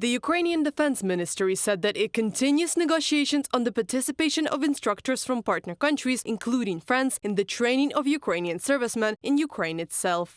The Ukrainian Defence Ministry said that it continues negotiations on the participation of instructors from partner countries, including France, in the training of Ukrainian servicemen in Ukraine itself.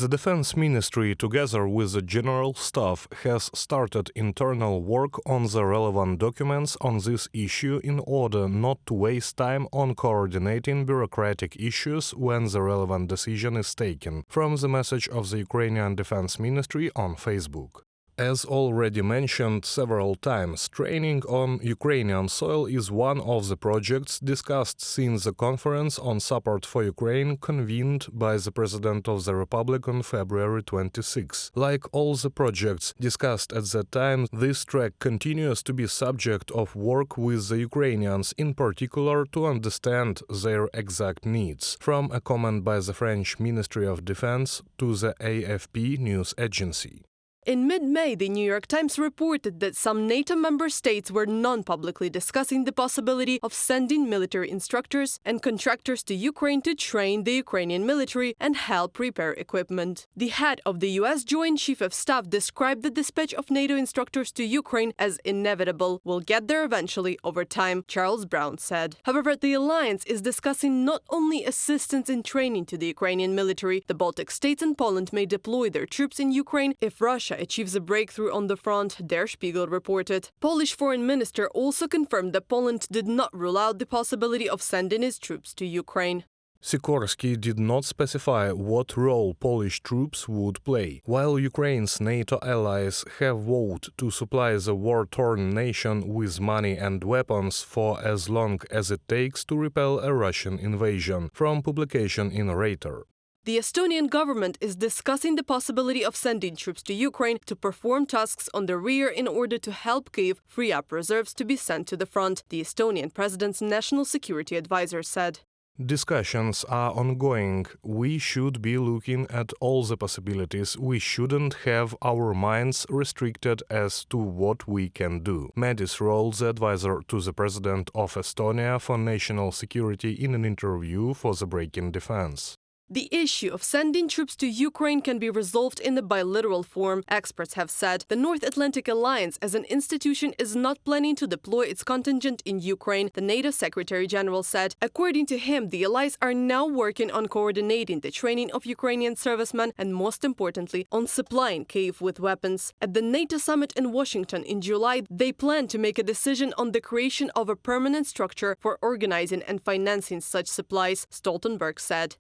The Defence Ministry, together with the General Staff, has started internal work on the relevant documents on this issue in order not to waste time on coordinating bureaucratic issues when the relevant decision is taken, from the message of the Ukrainian Defence Ministry on Facebook. As already mentioned several times, training on Ukrainian soil is one of the projects discussed since the conference on support for Ukraine convened by the President of the Republic on February 26. Like all the projects discussed at that time, this track continues to be subject of work with the Ukrainians, in particular to understand their exact needs, from a comment by the French Ministry of Defense to the AFP news agency. In mid-May, the New York Times reported that some NATO member states were non-publicly discussing the possibility of sending military instructors and contractors to Ukraine to train the Ukrainian military and help repair equipment. The head of the U.S. Joint Chief of Staff described the dispatch of NATO instructors to Ukraine as inevitable. We'll get there eventually over time, Charles Brown said. However, the alliance is discussing not only assistance in training to the Ukrainian military. The Baltic States and Poland may deploy their troops in Ukraine if Russia achieves a breakthrough on the front, Der Spiegel reported. Polish Foreign Minister also confirmed that Poland did not rule out the possibility of sending its troops to Ukraine. Sikorski did not specify what role Polish troops would play. While Ukraine's NATO allies have vowed to supply the war-torn nation with money and weapons for as long as it takes to repel a Russian invasion, from publication in Reuters. The Estonian government is discussing the possibility of sending troops to Ukraine to perform tasks on the rear in order to help Kyiv free up reserves to be sent to the front, the Estonian president's national security advisor said. Discussions are ongoing. We should be looking at all the possibilities. We shouldn't have our minds restricted as to what we can do. Madis Roll, the advisor to the president of Estonia for national security, in an interview for the Breaking Defense. The issue of sending troops to Ukraine can be resolved in the bilateral form, experts have said. The North Atlantic Alliance as an institution is not planning to deploy its contingent in Ukraine, the NATO Secretary General said. According to him, the allies are now working on coordinating the training of Ukrainian servicemen and, most importantly, on supplying Kyiv with weapons. At the NATO summit in Washington in July, they plan to make a decision on the creation of a permanent structure for organizing and financing such supplies, Stoltenberg said.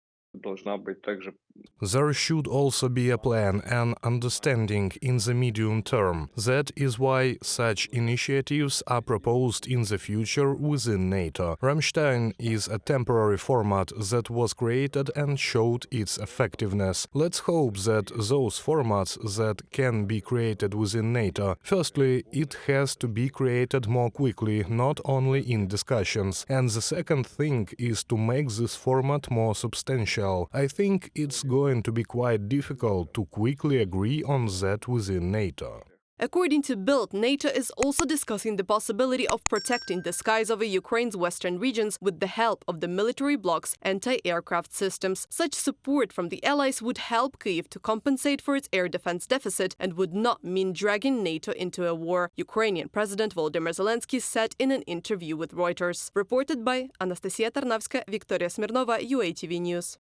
There should also be a plan and understanding in the medium term. That is why such initiatives are proposed in the future within NATO. Rammstein is a temporary format that was created and showed its effectiveness. Let's hope that those formats that can be created within NATO, firstly, it has to be created more quickly, not only in discussions. And the second thing is to make this format more substantial. I think it's going to be quite difficult to quickly agree on that within NATO. According to Bild, NATO is also discussing the possibility of protecting the skies over Ukraine's western regions with the help of the military bloc's anti-aircraft systems. Such support from the allies would help Kyiv to compensate for its air defense deficit and would not mean dragging NATO into a war, Ukrainian President Volodymyr Zelensky said in an interview with Reuters. Reported by Anastasia Tarnavska, Victoria Smirnova, UATV News.